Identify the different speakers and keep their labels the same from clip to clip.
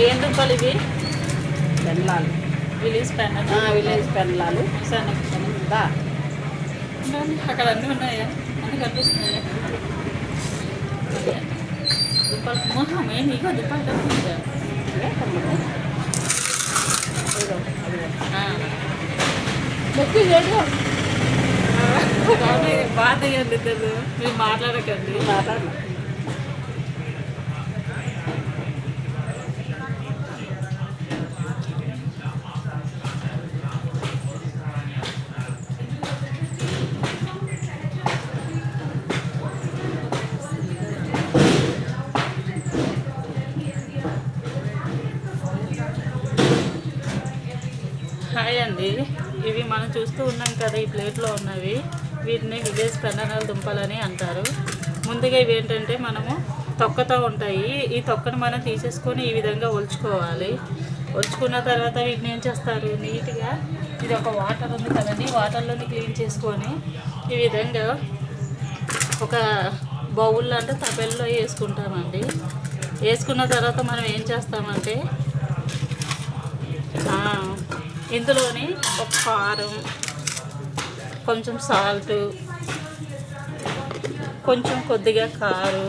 Speaker 1: ఏం దుంపలు ఇవి?
Speaker 2: పెళ్ళాలు,
Speaker 1: విలేజ్
Speaker 2: విలేజ్ పెళ్ళాలు. దా
Speaker 1: అక్కడ అన్నీ ఉన్నాయా? అన్నీ కనిపిస్తున్నాయా? దుంపలు మొహం ఏం ఇగో దుంపలు కనిపిస్తాయా? బాధ అయ్యండి తెలుసు, మీరు మాట్లాడకండి. హాయ్ అండి, ఇవి మనం చూస్తూ ఉన్నాం కదా, ఈ ప్లేట్లో ఉన్నవి వీటిని విలేజ్ పెన్ననాల దుంపలని అంటారు. ముందుగా ఇవి ఏంటంటే మనము తొక్కతో ఉంటాయి. ఈ తొక్కను మనం తీసేసుకొని ఈ విధంగా ఒలుచుకోవాలి. ఒలుచుకున్న తర్వాత వీటిని ఏం చేస్తారు, నీట్గా ఇది ఒక వాటర్ ఉంది కదండి, వాటర్లోని క్లీన్ చేసుకొని ఈ విధంగా ఒక బౌల్లో అంటే తపెల్లో వేసుకుంటామండి. వేసుకున్న తర్వాత మనం ఏం చేస్తామంటే ఇందులోని ఒక కారం, కొంచెం సాల్ట్, కొంచెం కొద్దిగా కారు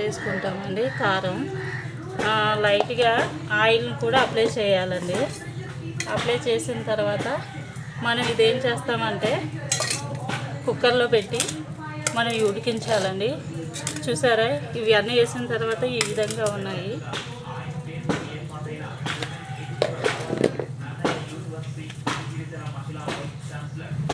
Speaker 1: వేసుకుంటామండి. కారం లైట్గా ఆయిల్ని కూడా అప్లై చేయాలండి. అప్లై చేసిన తర్వాత మనం ఇదేం చేస్తామంటే కుక్కర్లో పెట్టి మనం ఉడికించాలండి. చూసారా, ఇవి అన్నీ వేసిన తర్వాత ఈ విధంగా ఉన్నాయి.